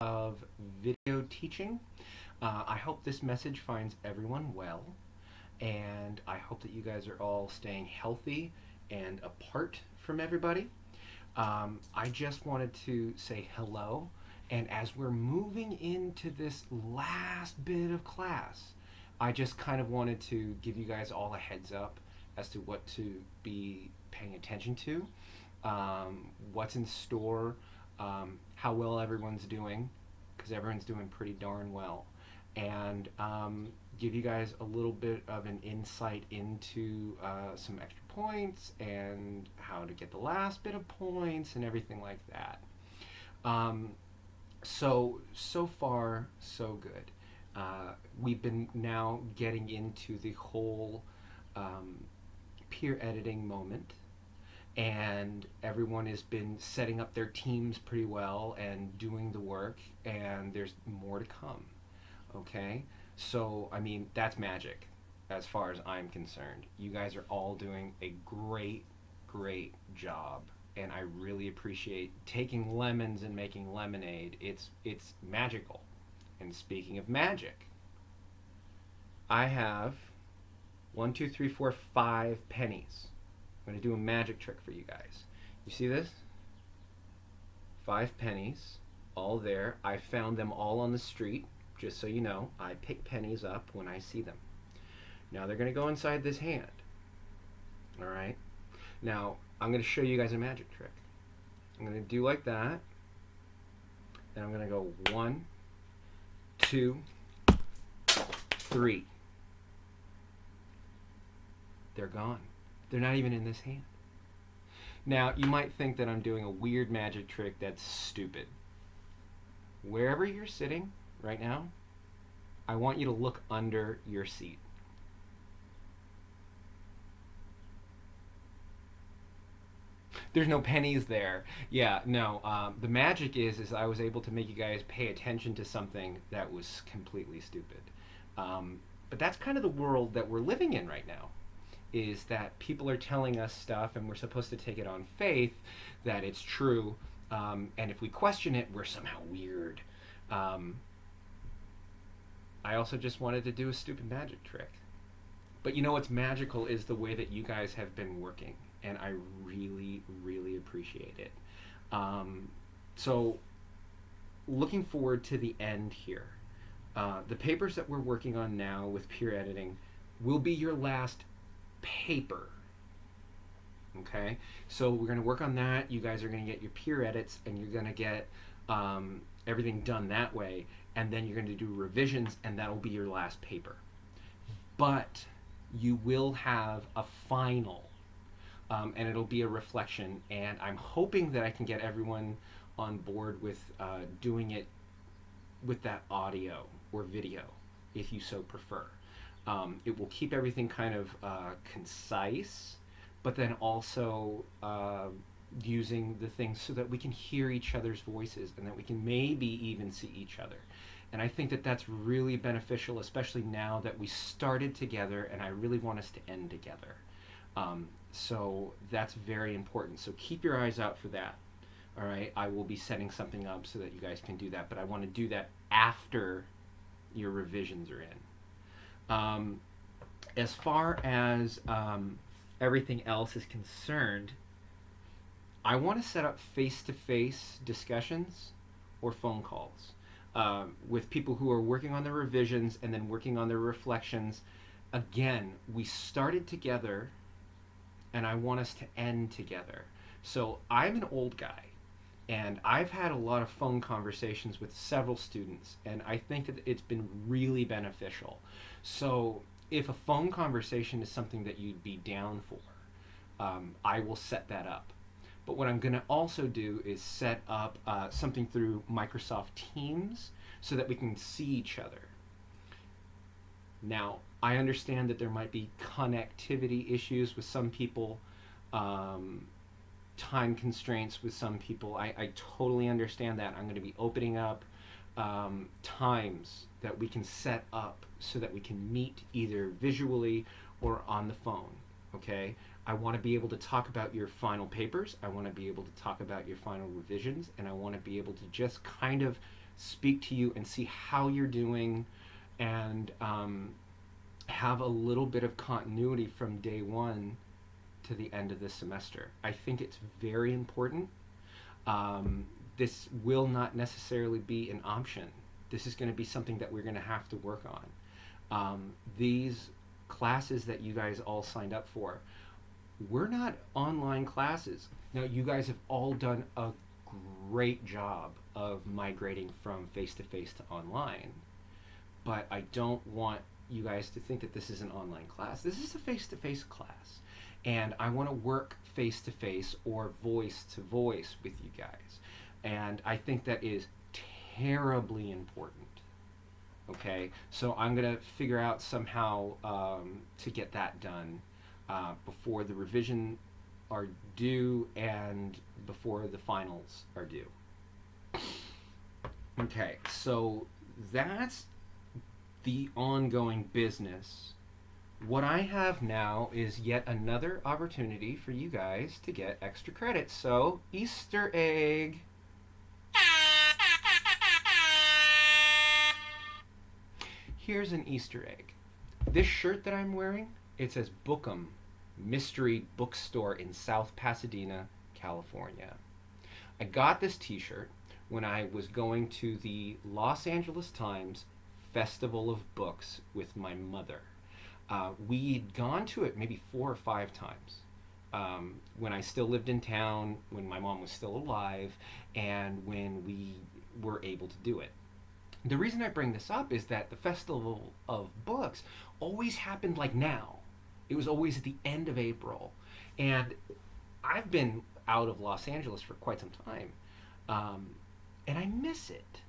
of video teaching. I hope this message finds everyone well, and I hope that you guys are all staying healthy and apart from everybody. I just wanted to say hello, and as we're moving into this last bit of class, I just kind of wanted to give you guys all a heads up as to what to be paying attention to, what's in store, how well everyone's doing, because everyone's doing pretty darn well, and give you guys a little bit of an insight into some extra points and how to get the last bit of points and everything like that. So far, so good. We've been now getting into the whole peer editing moment, and everyone has been setting up their teams pretty well and doing the work, and there's more to come. Okay, so I mean, that's magic as far as I'm concerned. You guys are all doing a great job, and I really appreciate taking lemons and making lemonade. It's magical. And speaking of magic, I have 5 pennies. I'm going to do a magic trick for you guys. You see this? 5 pennies, all there. I found them all on the street. Just so you know, I pick pennies up when I see them. Now they're going to go inside this hand. All right? Now, I'm going to show you guys a magic trick. I'm going to do like that. And I'm going to go 1, 2, 3. They're gone. They're not even in this hand. Now, you might think that I'm doing a weird magic trick that's stupid. Wherever you're sitting right now, I want you to look under your seat. There's no pennies there. Yeah, no. The magic is I was able to make you guys pay attention to something that was completely stupid. But that's kind of the world that we're living in right now, is that people are telling us stuff and we're supposed to take it on faith that it's true. And if we question it, we're somehow weird. I also just wanted to do a stupid magic trick. But you know what's magical is the way that you guys have been working. And I really appreciate it. So looking forward to the end here. The papers that we're working on now with peer editing will be your last paper. Okay? So we're going to work on that. You guys are going to get your peer edits, and you're going to get everything done that way. And then you're going to do revisions, and that'll be your last paper. But you will have a final. And it'll be a reflection, and I'm hoping that I can get everyone on board with doing it with that audio or video, if you so prefer. It will keep everything kind of concise, but then also using the things so that we can hear each other's voices and that we can maybe even see each other. And I think that that's really beneficial, especially now that we started together, and I really want us to end together. So that's very important. So keep your eyes out for that. All right, I will be setting something up so that you guys can do that, but I want to do that after your revisions are in. As far as everything else is concerned, I want to set up face-to-face discussions or phone calls with people who are working on their revisions and then working on their reflections. Again, we started together, and I want us to end together. So I'm an old guy, and I've had a lot of phone conversations with several students, and I think that it's been really beneficial. So if a phone conversation is something that you'd be down for, I will set that up. But what I'm going to also do is set up something through Microsoft Teams so that we can see each other. Now, I understand that there might be connectivity issues with some people, time constraints with some people. I totally understand that. I'm going to be opening up times that we can set up so that we can meet either visually or on the phone, okay? I want to be able to talk about your final papers. I want to be able to talk about your final revisions, and I want to be able to just kind of speak to you and see how you're doing, and have a little bit of continuity from day one to the end of this semester. I think it's very important. This will not necessarily be an option. This is going to be something that we're going to have to work on. These classes that you guys all signed up for, we're not online classes. Now, you guys have all done a great job of migrating from face-to-face to online, but I don't want you guys to think that this is an online class. This is a face-to-face class, and I want to work face-to-face or voice-to-voice with you guys, and I think that is terribly important. Okay, so I'm gonna figure out somehow to get that done before the revision are due and before the finals are due. Okay, so that's the ongoing business. What I have now is yet another opportunity for you guys to get extra credit. So, Easter egg. Here's an Easter egg. This shirt that I'm wearing, it says Bookham, Mystery Bookstore in South Pasadena, California. I got this t-shirt when I was going to the Los Angeles Times Festival of Books with my mother. We'd gone to it maybe 4 or 5 times when I still lived in town, when my mom was still alive, and when we were able to do it. The reason I bring this up is that the Festival of Books always happened like now. It was always at the end of April. And I've been out of Los Angeles for quite some time. And I miss it.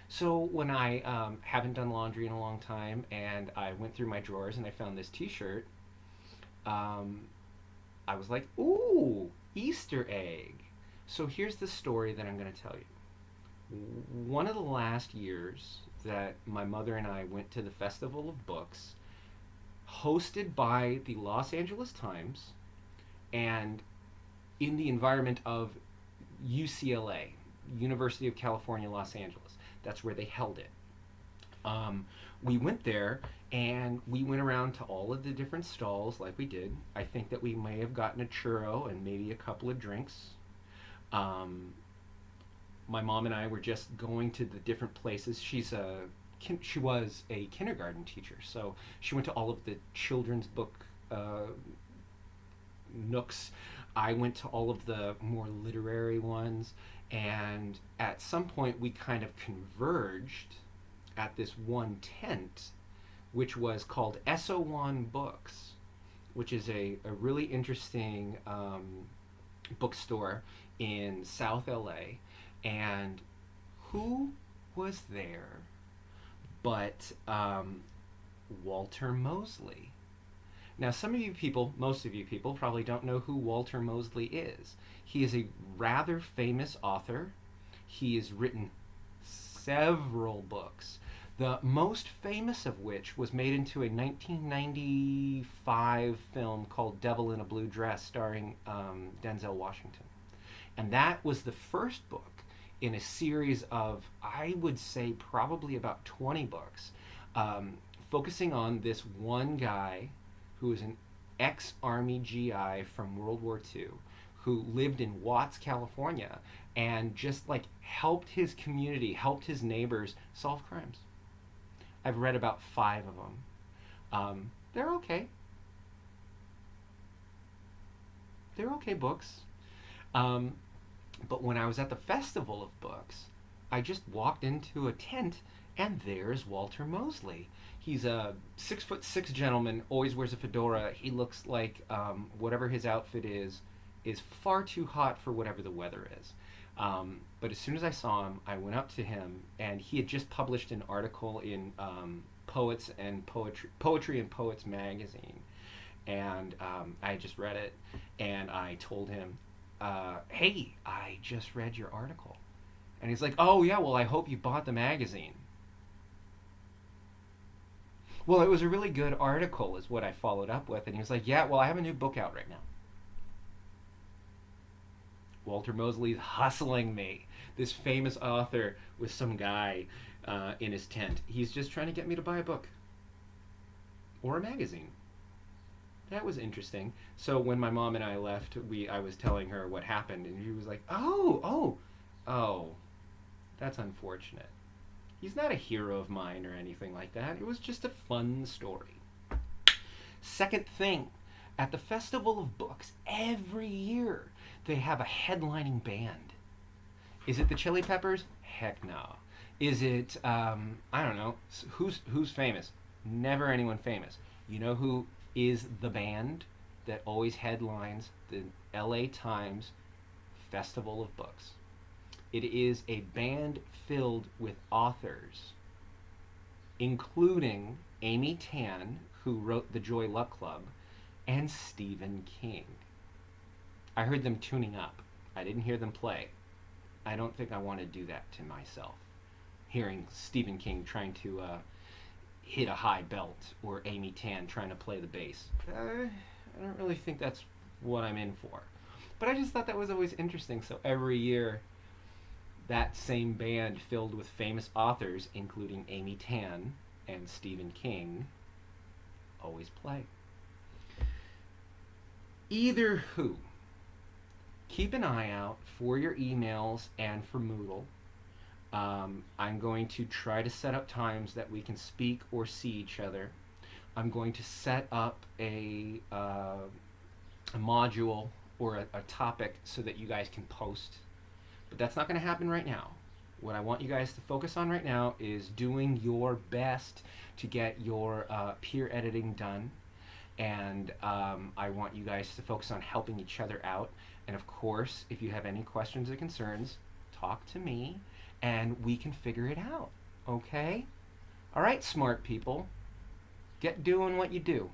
So when I haven't done laundry in a long time, and I went through my drawers and I found this t-shirt, I was like, ooh, Easter egg. So here's the story that I'm going to tell you. One of the last years that my mother and I went to the Festival of Books, hosted by the Los Angeles Times and in the environment of UCLA, University of California, Los Angeles. That's where they held it. We went there and we went around to all of the different stalls like we did. I think that we may have gotten a churro and maybe a couple of drinks. My mom and I were just going to the different places. She was a kindergarten teacher, so she went to all of the children's book nooks. I went to all of the more literary ones, and at some point we kind of converged at this one tent, which was called SO1 Books, which is a really interesting bookstore in South LA. And who was there but Walter Mosley? Now, most of you people probably don't know who Walter Mosley is. He is a rather famous author. He has written several books, the most famous of which was made into a 1995 film called Devil in a Blue Dress, starring Denzel Washington. And that was the first book in a series of, I would say, probably about 20 books, focusing on this one guy who is an ex-Army GI from World War II, who lived in Watts, California, and just like helped his community, helped his neighbors solve crimes. I've read about 5 of them. They're okay. They're okay books. But when I was at the Festival of Books, I just walked into a tent, and there's Walter Mosley. He's a 6'6" gentleman, always wears a fedora. He looks like whatever his outfit is far too hot for whatever the weather is. But as soon as I saw him, I went up to him, and he had just published an article in Poetry and Poets magazine, and I had just read it, and I told him, hey, I just read your article. And he's like, oh yeah, well, I hope you bought the magazine. Well, it was a really good article is what I followed up with. And he was like, yeah, well, I have a new book out right now. Walter Mosley's hustling me. This famous author with some guy in his tent. He's just trying to get me to buy a book or a magazine. That was interesting. So when my mom and I left, I was telling her what happened, and she was like, "Oh, that's unfortunate. He's not a hero of mine or anything like that. It was just a fun story." Second thing, at the Festival of Books, every year they have a headlining band. Is it the Chili Peppers? Heck no. Is it, I don't know, who's famous? Never anyone famous. You know who is the band that always headlines the LA Times Festival of Books? It is a band filled with authors, including Amy Tan, who wrote The Joy Luck Club, and Stephen King. I heard them tuning up. I didn't hear them play. I don't think I want to do that to myself. Hearing Stephen King trying to hit a high belt, or Amy Tan trying to play the bass. I don't really think that's what I'm in for. But I just thought that was always interesting. So every year, that same band filled with famous authors, including Amy Tan and Stephen King, always play. Either who, keep an eye out for your emails and for Moodle. I'm going to try to set up times that we can speak or see each other. I'm going to set up a module or a topic so that you guys can post. But that's not going to happen right now. What I want you guys to focus on right now is doing your best to get your peer editing done. And I want you guys to focus on helping each other out. And of course, if you have any questions or concerns, talk to me and we can figure it out. Okay? All right, smart people. Get doing what you do.